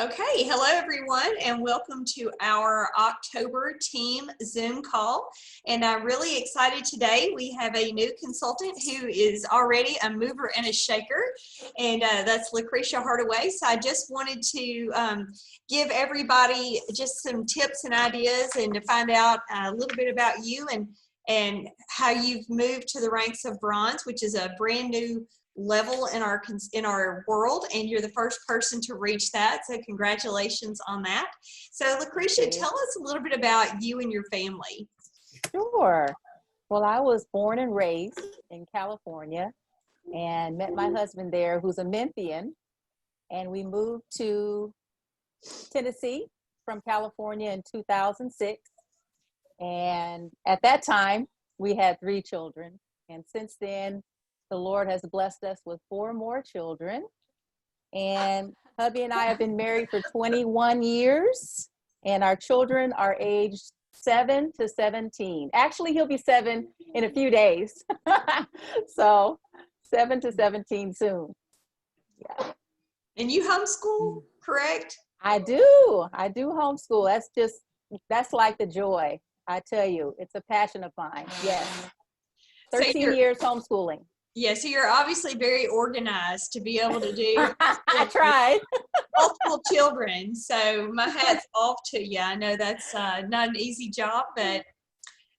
Okay, hello everyone, and welcome to our October team Zoom call. And I'm really excited today. We have a new consultant who is already a mover and a shaker, and that's Lucretia Hardaway. So I just wanted to give everybody just some tips and ideas and to find out a little bit about you and how you've moved to the ranks of bronze, which is a brand new level in our world, and you're the first person to reach that, so congratulations on that. So Lucretia, tell us a little bit about you and your family. Sure. Well, I was born and raised in California and met my husband there, who's a Memphian, and we moved to Tennessee from California in 2006. And at that time we had 3 children, and since then the Lord has blessed us with 4 more children. And hubby and I have been married for 21 years, and our children are aged 7 to 17. Actually, he'll be 7 in a few days. So 7 to 17 soon. Yeah. And you homeschool, correct? I do homeschool. That's like the joy. I tell you, it's a passion of mine. Yes. 13 years homeschooling. Yeah, so you're obviously very organized to be able to do I tried. multiple children. So my hat's off to you. I know that's not an easy job, but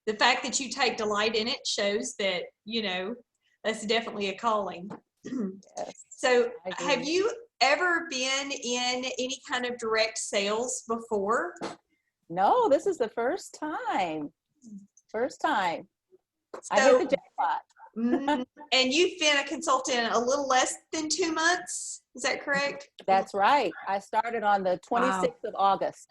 the fact that you take delight in it shows that, you know, that's definitely a calling. Yes, So have you ever been in any kind of direct sales before? No, this is the first time. First time. So, I hit the jackpot. And you've been a consultant a little less than 2 months, is that correct? That's right. I started on the 26th of August.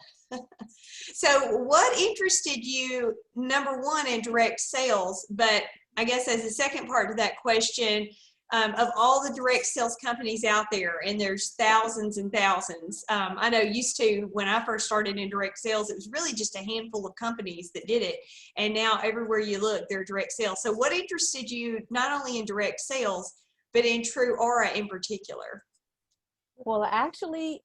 So what interested you, number one, in direct sales, but I guess as a second part to that question, of all the direct sales companies out there, and there's thousands and thousands, I know used to when I first started in direct sales, it was really just a handful of companies that did it, and now everywhere you look, they're direct sales. So what interested you not only in direct sales, but in True Aura in particular? Well, actually,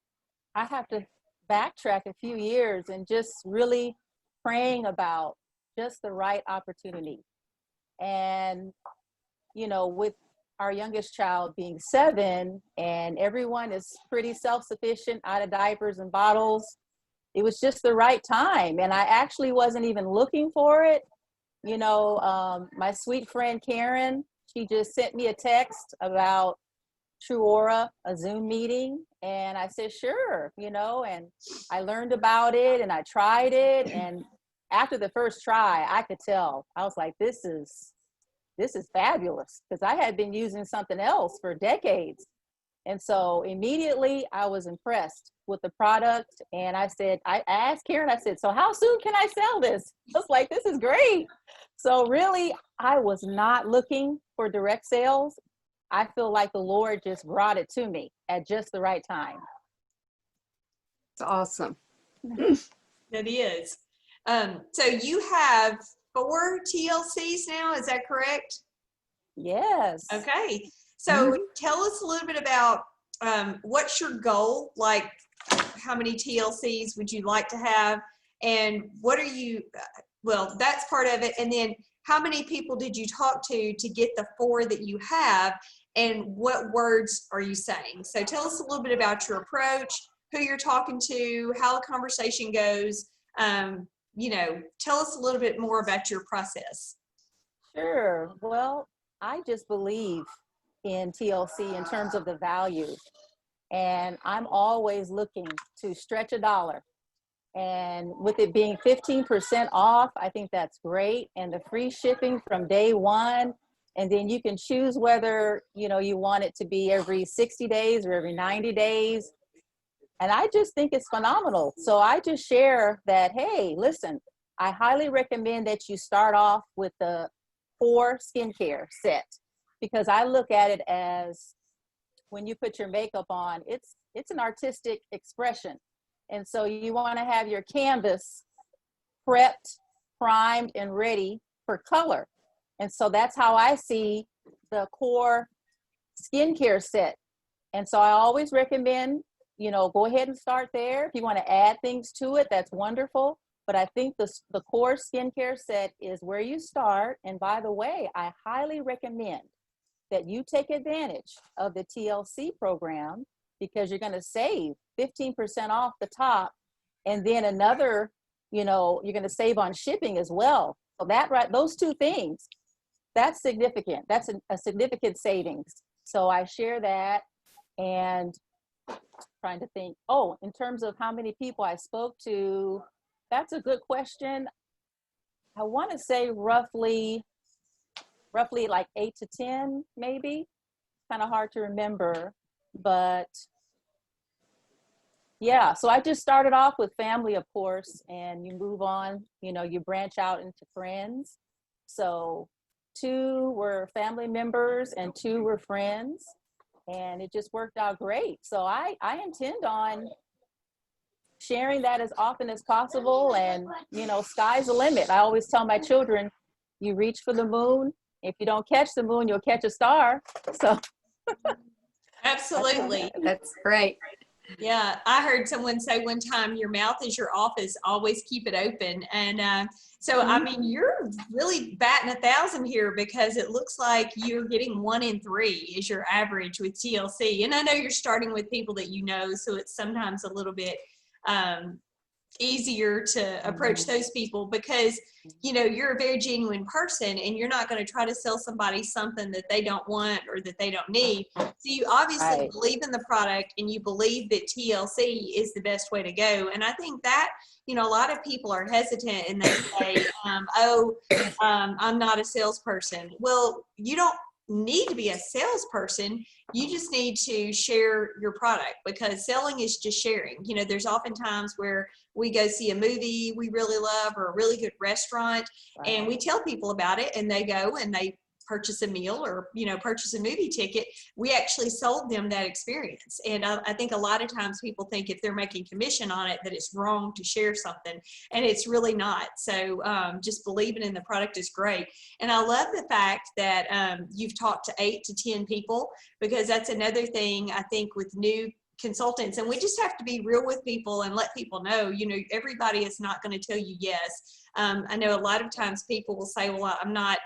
I have to backtrack a few years and just really praying about just the right opportunity. And, you know, with our youngest child being 7 and everyone is pretty self-sufficient, out of diapers and bottles, it was just the right time. And I actually wasn't even looking for it. You know, my sweet friend Karen, she just sent me a text about True Aura, a Zoom meeting, and I said, sure, you know, and I learned about it and I tried it. And after the first try, I could tell, I was like, this is fabulous, because I had been using something else for decades. And so immediately I was impressed with the product. And I asked Karen, I said, so how soon can I sell this? I was like, this is great. So really, I was not looking for direct sales. I feel like the Lord just brought it to me at just the right time. It's awesome. That is. So you have 4 TLCs now, is that correct? Yes. Okay. So tell us a little bit about what's your goal? Like, how many TLCs would you like to have? And what are you, well, that's part of it. And then how many people did you talk to get the 4 that you have? And what words are you saying? So tell us a little bit about your approach, who you're talking to, how the conversation goes. You know, tell us a little bit more about your process. Sure. Well, I just believe in TLC in terms of the value. And I'm always looking to stretch a dollar. And with it being 15% off, I think that's great. And the free shipping from day one. And then you can choose whether, you know, you want it to be every 60 days or every 90 days. And I just think it's phenomenal. So I just share that, hey, listen, I highly recommend that you start off with the 4 skincare set, because I look at it as when you put your makeup on, it's an artistic expression. And so you want to have your canvas prepped, primed, and ready for color. And so that's how I see the core skincare set. And so I always recommend, go ahead and start there. If you want to add things to it, that's wonderful. But I think the core skincare set is where you start. And by the way, I highly recommend that you take advantage of the TLC program, because you're going to save 15% off the top, and then another, you're going to save on shipping as well. So those two things, that's significant. That's a significant savings. So I share that. And trying to think, in terms of how many people I spoke to, that's a good question. I want to say roughly like 8 to 10, maybe. Kind of hard to remember, but yeah. So I just started off with family, of course, and you move on, you branch out into friends. So 2 were family members and 2 were friends, and it just worked out great. So I intend on sharing that as often as possible, and sky's the limit. I always tell my children, you reach for the moon. If you don't catch the moon, you'll catch a star. So Absolutely. That's great. Yeah, I heard someone say one time, your mouth is your office, always keep it open. And so, I mean, you're really batting 1,000 here, because it looks like you're getting 1 in 3 is your average with TLC. And I know you're starting with people that so it's sometimes a little bit easier to approach those people, because you're a very genuine person, and you're not going to try to sell somebody something that they don't want or that they don't need. So you obviously believe in the product, and you believe that TLC is the best way to go. And I think that a lot of people are hesitant, and they say, I'm not a salesperson. Well, you don't need to be a salesperson. You just need to share your product, because selling is just sharing. There's often times where we go see a movie we really love, or a really good restaurant, and we tell people about it, and they go and they purchase a meal, or purchase a movie ticket. We actually sold them that experience. And I think a lot of times people think if they're making commission on it, that it's wrong to share something, and it's really not. So just believing in the product is great. And I love the fact that you've talked to 8 to 10 people, because that's another thing I think with new consultants. And we just have to be real with people and let people know, everybody is not going to tell you yes. I know a lot of times people will say, well, I'm not,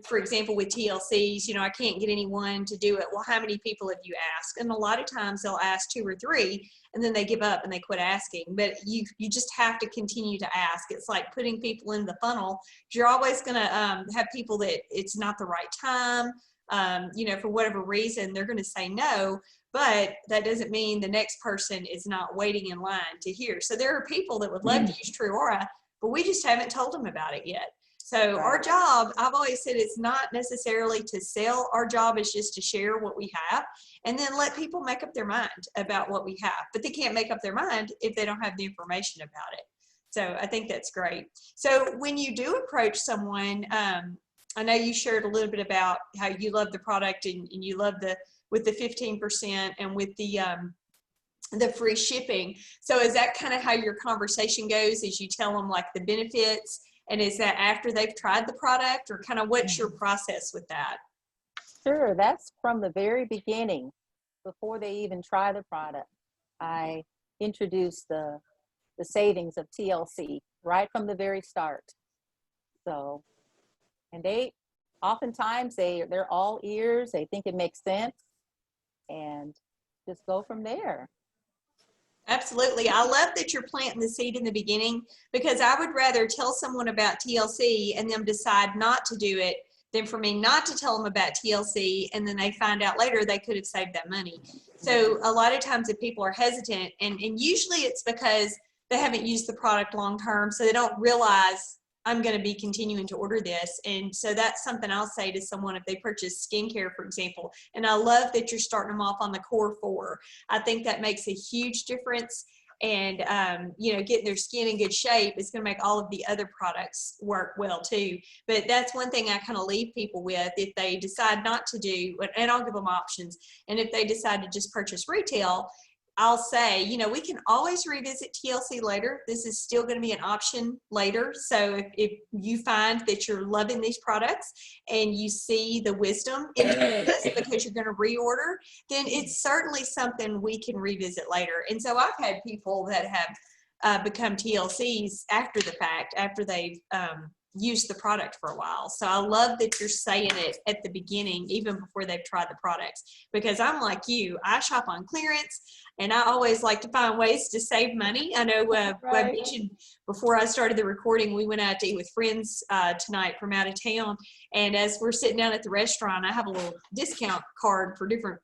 for example, with TLCs, I can't get anyone to do it. Well, how many people have you asked? And a lot of times they'll ask 2 or 3, and then they give up and they quit asking. But you just have to continue to ask. It's like putting people in the funnel. You're always going to have people that it's not the right time. For whatever reason, they're going to say no. But that doesn't mean the next person is not waiting in line to hear. So there are people that would love to use True Aura, but we just haven't told them about it yet. So our job, I've always said, it's not necessarily to sell. Our job is just to share what we have, and then let people make up their mind about what we have. But they can't make up their mind if they don't have the information about it. So I think that's great. So when you do approach someone, I know you shared a little bit about how you love the product, and you love with the 15% and with the free shipping. So is that kind of how your conversation goes, as you tell them like the benefits? And is that after they've tried the product, or kind of what's your process with that? Sure, that's from the very beginning, before they even try the product. I introduce the savings of TLC right from the very start. So, and oftentimes they're all ears. They think it makes sense, and just go from there. Absolutely. I love that you're planting the seed in the beginning, because I would rather tell someone about TLC and them decide not to do it than for me not to tell them about TLC and then they find out later they could have saved that money. So a lot of times if people are hesitant, and usually it's because they haven't used the product long term, so they don't realize I'm going to be continuing to order this. And so that's something I'll say to someone if they purchase skincare, for example. And I love that you're starting them off on the core 4. I think that makes a huge difference. And, getting their skin in good shape is going to make all of the other products work well too. But that's one thing I kind of leave people with. If they decide not to do, and I'll give them options, and if they decide to just purchase retail, I'll say, we can always revisit TLC later. This is still going to be an option later. So if you find that you're loving these products and you see the wisdom in this because you're going to reorder, then it's certainly something we can revisit later. And so I've had people that have become TLCs after the fact, after they've used the product for a while. So I love that you're saying it at the beginning, even before they've tried the products, because I'm like you, I shop on clearance and I always like to find ways to save money. I know I mentioned before I started the recording, we went out to eat with friends tonight from out of town. And as we're sitting down at the restaurant, I have a little discount card for different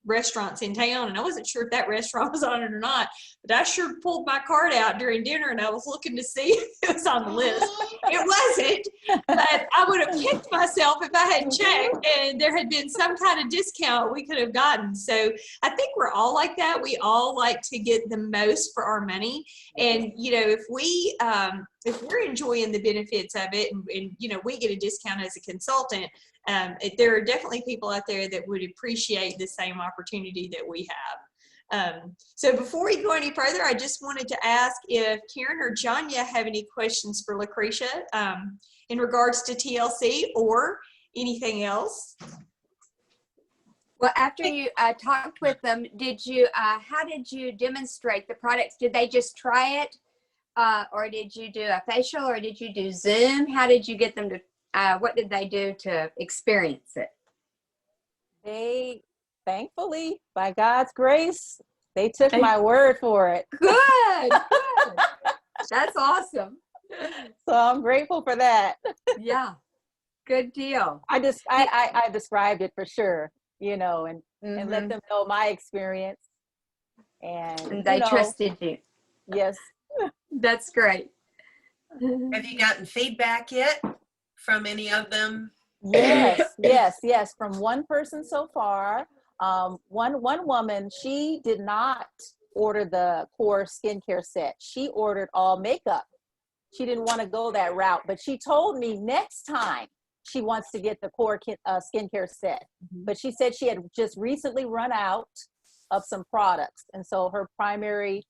restaurants in town, and I wasn't sure if that restaurant was on it or not, but I sure pulled my card out during dinner and I was looking to see if it was on the list. It wasn't, but I would have kicked myself if I had checked and there had been some kind of discount we could have gotten. So I think we're all like that. We all like to get the most for our money, and if we're enjoying the benefits of it, and we get a discount as a consultant, there are definitely people out there that would appreciate the same opportunity that we have. So before we go any further, I just wanted to ask if Karen or Janya have any questions for Lucretia in regards to TLC or anything else. Well, after you talked with them, how did you demonstrate the products? Did they just try it? Or did you do a facial, or did you do Zoom? How did you get them to, what did they do to experience it? They, thankfully, by God's grace, they took my word for it. Good. That's awesome. So I'm grateful for that. Yeah. Good deal. I described it for sure, and let them know my experience. And they trusted you. Yes. That's great. Have you gotten feedback yet from any of them? Yes. From one person so far. One woman, she did not order the core skincare set. She ordered all makeup. She didn't want to go that route, but she told me next time she wants to get the core skincare set. But she said she had just recently run out of some products, and so her priority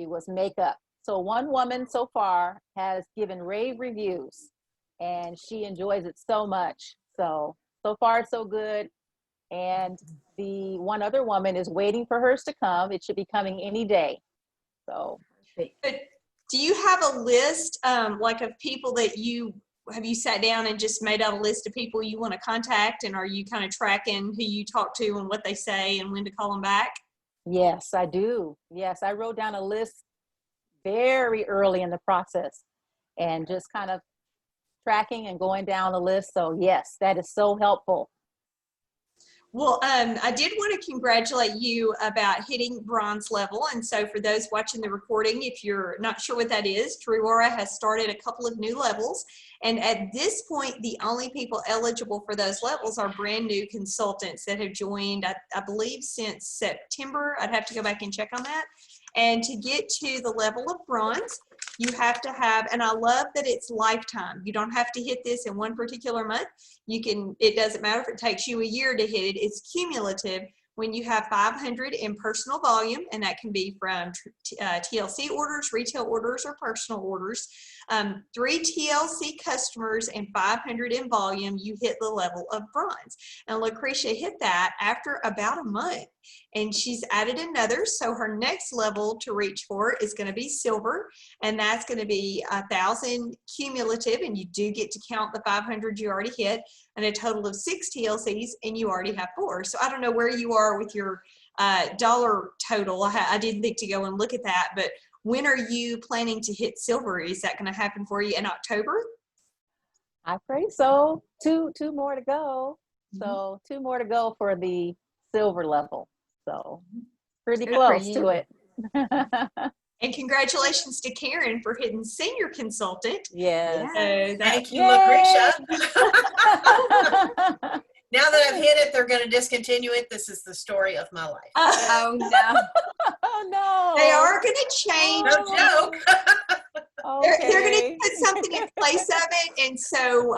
was makeup. So one woman so far has given rave reviews, and she enjoys it so much. So far so good. And the one other woman is waiting for hers to come. It should be coming any day. So do you have a list like of people that you sat down and just made out a list of people you want to contact, and are you kind of tracking who you talk to and what they say and when to call them back? Yes, I do. Yes, I wrote down a list very early in the process and just kind of tracking and going down the list. So yes, that is so helpful. Well, I did want to congratulate you about hitting bronze level. And so for those watching the recording, if you're not sure what that is, Truora has started a couple of new levels. And at this point, the only people eligible for those levels are brand new consultants that have joined, I believe, since September. I'd have to go back and check on that. And to get to the level of bronze, you have to have, and I love that it's lifetime. You don't have to hit this in one particular month. It doesn't matter if it takes you a year to hit it. It's cumulative when you have 500 in personal volume, and that can be from TLC orders, retail orders, or personal orders. 3 TLC customers and 500 in volume, you hit the level of bronze. And Lucretia hit that after about a month, and she's added another. So her next level to reach for is going to be silver, and that's going to be 1,000 cumulative, and you do get to count the 500 you already hit, and a total of 6 TLCs, and you already have 4. So I don't know where you are with your dollar total. I didn't think to go and look at that, but when are you planning to hit silver? Is that going to happen for you in October? I pray so. Two more to go. So 2 more to go for the silver level. So pretty close to it. And congratulations to Karen for hitting senior consultant. Yes. Thank you, Lucretia. Now that I've hit it, they're going to discontinue it. This is the story of my life. Oh, no. Oh, no. They are going to change. No joke. They're going to Okay. put something in place of it, and so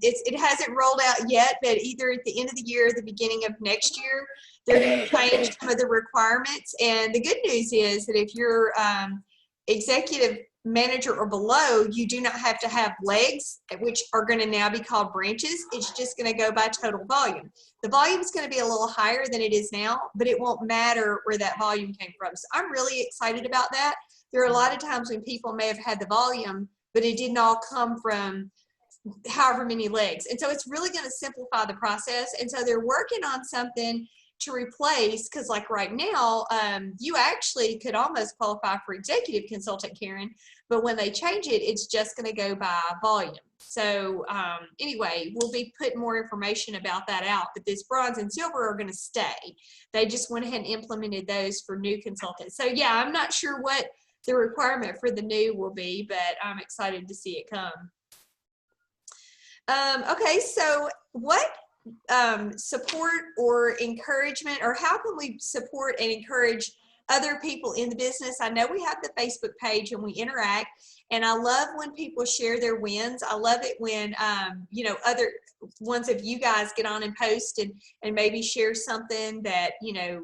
it hasn't rolled out yet. But either at the end of the year or the beginning of next year, they're going to change some of the requirements. And the good news is that if you're executive manager or below, you do not have to have legs, which are going to now be called branches. It's just going to go by total volume. The volume is going to be a little higher than it is now, but it won't matter where that volume came from. So I'm really excited about that. There are a lot of times when people may have had the volume, but it didn't all come from however many legs. And so it's really going to simplify the process. And so they're working on something to replace, because like right now, you actually could almost qualify for executive consultant, Karen, but when they change it, it's just going to go by volume. So anyway, we'll be putting more information about that out, but this bronze and silver are going to stay. They just went ahead and implemented those for new consultants. So yeah, I'm not sure what the requirement for the new will be, but I'm excited to see it come. Okay, so what support or encouragement, or how can we support and encourage other people in the business? I know we have the Facebook page and we interact, and I love when people share their wins. I love it when you know, other ones of you guys get on and post and maybe share something that, you know,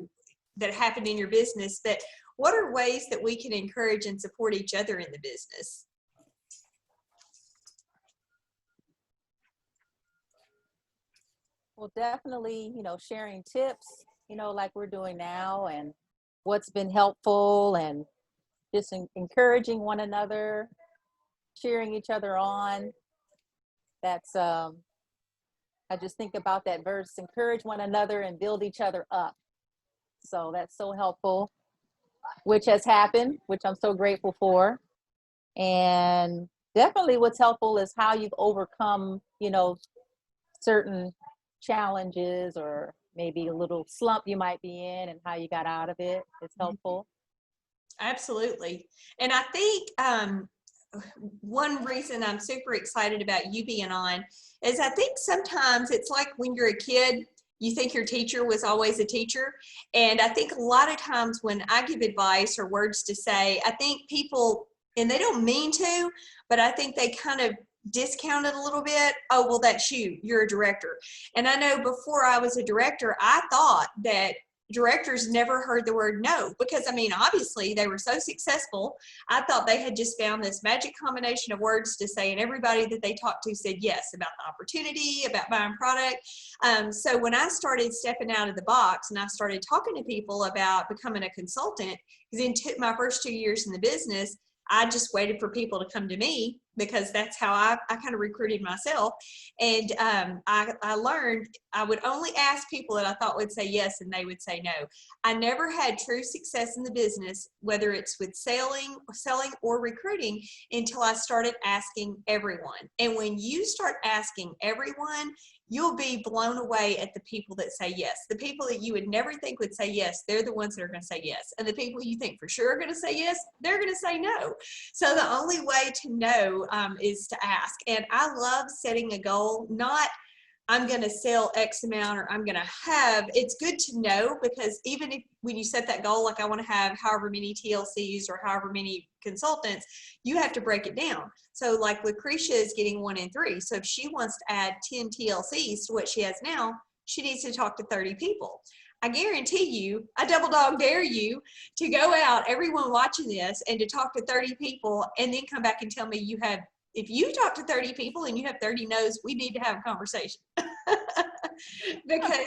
that happened in your business. But what are ways that we can encourage and support each other in the business? Well, definitely, you know, sharing tips, you know, like we're doing now, and what's been helpful, and just encouraging one another, cheering each other on. That's, I just think about that verse, encourage one another and build each other up. So that's so helpful, which has happened, which I'm so grateful for. And definitely what's helpful is how you've overcome, you know, certain challenges, or maybe a little slump you might be in, and how you got out of it. It's helpful. Absolutely. And I think one reason I'm super excited about you being on is I think sometimes it's like when you're a kid, you think your teacher was always a teacher. And I think a lot of times when I give advice or words to say, I think people, and they don't mean to, but I think they kind of discount it a little bit. Oh, well, that's you. You're a director. And I know before I was a director, I thought that directors never heard the word no, because I mean, obviously they were so successful. I thought they had just found this magic combination of words to say, and everybody that they talked to said yes about the opportunity, about buying product. So when I started stepping out of the box and I started talking to people about becoming a consultant, because in my first 2 years in the business, I just waited for people to come to me, because that's how I kind of recruited myself. And I learned I would only ask people that I thought would say yes, and they would say no. I never had true success in the business, whether it's with selling or recruiting, until I started asking everyone. And when you start asking everyone, you'll be blown away at the people that say yes. The people that you would never think would say yes, they're the ones that are going to say yes. And the people you think for sure are going to say yes, they're going to say no. So the only way to know is to ask. And I love setting a goal, not I'm going to sell X amount or I'm going to have. It's good to know, because even if when you set that goal, like I want to have however many TLCs or however many consultants, you have to break it down. So like Lucretia is getting 1 in 3. So if she wants to add 10 TLCs to what she has now, she needs to talk to 30 people. I guarantee you, I double dog dare you to go out, everyone watching this, and to talk to 30 people and then come back and tell me you have, if you talk to 30 people and you have 30 no's, we need to have a conversation. Because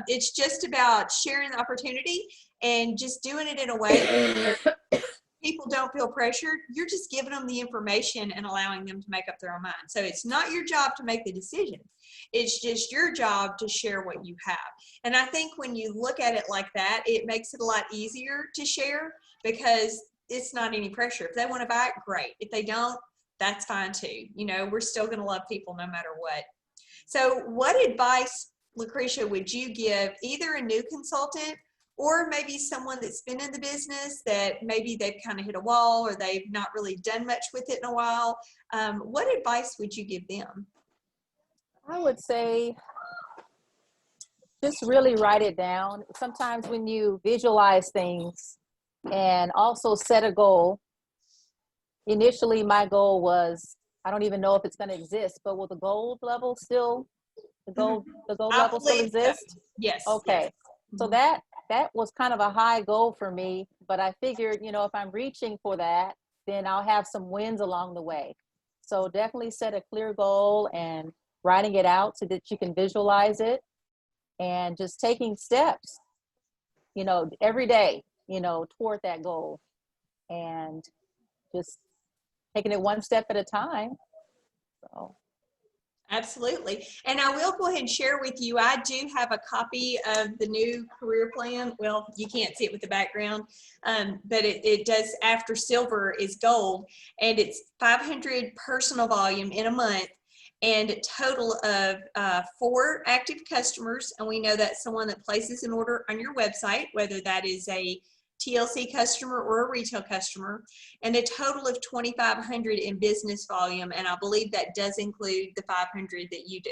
it's just about sharing the opportunity and just doing it in a way that people don't feel pressured. You're just giving them the information and allowing them to make up their own mind. So it's not your job to make the decision. It's just your job to share what you have. And I think when you look at it like that, it makes it a lot easier to share, because it's not any pressure. If they want to buy it, great. If they don't, that's fine too. You know, we're still going to love people no matter what. So what advice, Lucretia, would you give either a new consultant or maybe someone that's been in the business that maybe they've kind of hit a wall or they've not really done much with it in a while? What advice would you give them? I would say just really write it down. Sometimes when you visualize things and also set a goal, initially my goal was, I don't even know if it's going to exist, but will the gold level still, the gold I level still believe so. exist? Yes. Okay. Yes. So that was kind of a high goal for me, but I figured, you know, if I'm reaching for that, then I'll have some wins along the way. So definitely set a clear goal and writing it out so that you can visualize it, and just taking steps, you know, every day, you know, toward that goal, and just taking it one step at a time. So. Absolutely. And I will go ahead and share with you, I do have a copy of the new career plan. Well, you can't see it with the background, but it does, after silver is gold, and it's 500 personal volume in a month, and a total of 4 active customers. And we know that's someone that places an order on your website, whether that is a TLC customer or a retail customer, and a total of 2,500 in business volume. And I believe that does include the 500 that you do.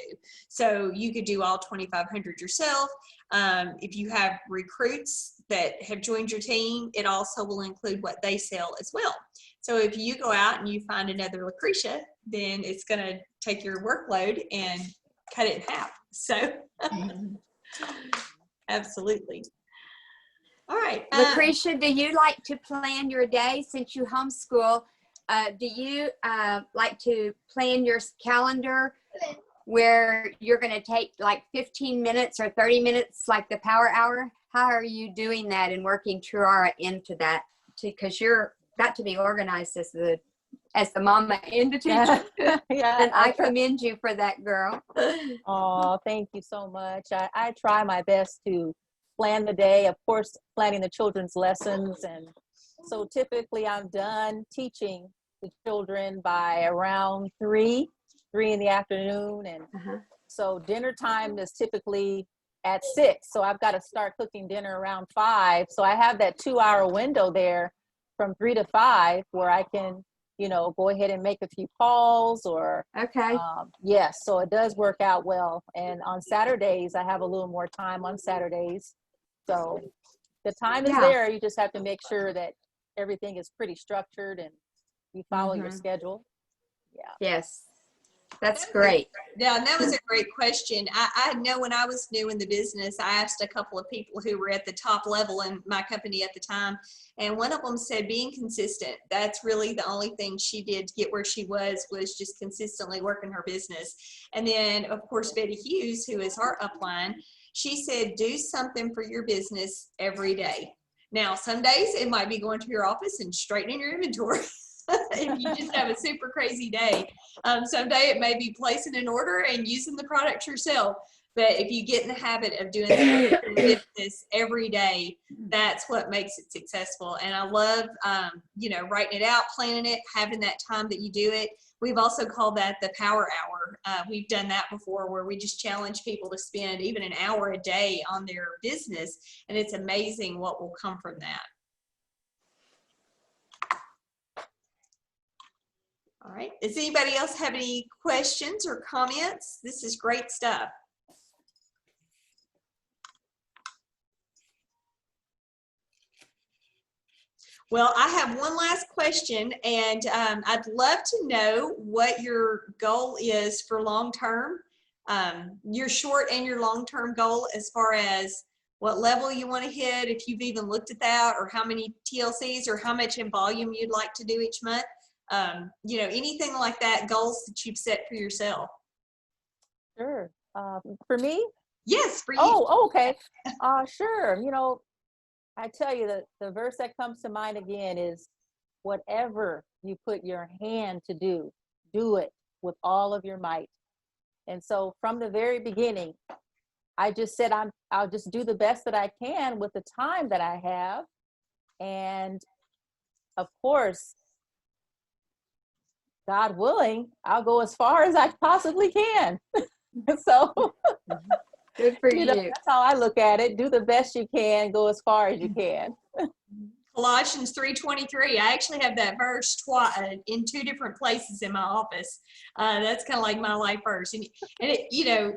So you could do all 2,500 yourself. If you have recruits that have joined your team, it also will include what they sell as well. So if you go out and you find another Lucretia, then it's going to take your workload and cut it in half. So absolutely. All right. Lucretia, do you like to plan your day since you homeschool? Do you like to plan your calendar where you're going to take like 15 minutes or 30 minutes, like the power hour? How are you doing that and working Truara into that? Because you're got to be organized as the mama and the teacher. Yeah, And I commend you for that, girl. Oh, thank you so much. I try my best to plan the day, of course, planning the children's lessons. And so typically I'm done teaching the children by around 3 in the afternoon. And so dinner time is typically at 6. So I've got to start cooking dinner around 5. So I have that 2-hour window there from 3 to 5 where I can, you know, go ahead and make a few calls or, yes, so it does work out well. And on Saturdays, I have a little more time on Saturdays. So the time is there. You just have to make sure that everything is pretty structured and you follow your schedule. Yeah. Yes. That's great. Yeah, and that was a great question. I know when I was new in the business, I asked a couple of people who were at the top level in my company at the time, and one of them said being consistent. That's really the only thing she did to get where she was just consistently working her business. And then, of course, Betty Hughes, who is our upline, she said, do something for your business every day. Now, some days it might be going to your office and straightening your inventory. If you just have a super crazy day. Someday it may be placing an order and using the product yourself. But if you get in the habit of doing this every day, that's what makes it successful. And I love, you know, writing it out, planning it, having that time that you do it. We've also called that the power hour. We've done that before where we just challenge people to spend even an hour a day on their business. And it's amazing what will come from that. All right. Does anybody else have any questions or comments? This is great stuff. Well, I have one last question, and I'd love to know what your goal is for long-term, your short and your long-term goal as far as what level you want to hit, if you've even looked at that, or how many TLCs or how much in volume you'd like to do each month. You know, anything like that, goals that you've set for yourself. Sure. For me? Yes, for you. Oh, okay. Sure. You know, I tell you, the verse that comes to mind again is, whatever you put your hand to do, do it with all of your might. And so from the very beginning, I just said, I'll just do the best that I can with the time that I have. And of course, God willing, I'll go as far as I possibly can. So good for you. Know, that's how I look at it. Do the best you can, go as far as you can. Colossians 3:23. I actually have that verse in 2 different places in my office. That's kind of like my life verse. And it, you know,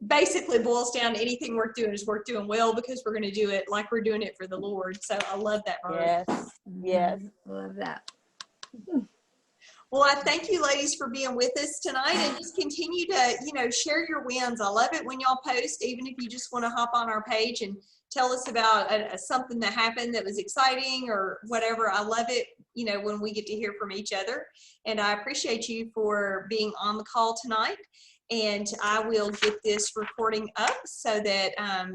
basically boils down to anything worth doing is worth doing well, because we're going to do it like we're doing it for the Lord. So I love that verse. Yes. Yes. Love that. Well, I thank you ladies for being with us tonight, and just continue to, share your wins. I love it when y'all post, even if you just want to hop on our page and tell us about something that happened that was exciting or whatever. I love it, when we get to hear from each other. And I appreciate you for being on the call tonight. And I will get this recording up so that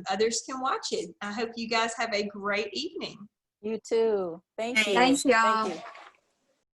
others can watch it. I hope you guys have a great evening. You too. Thank you. Thank y'all. Thank you.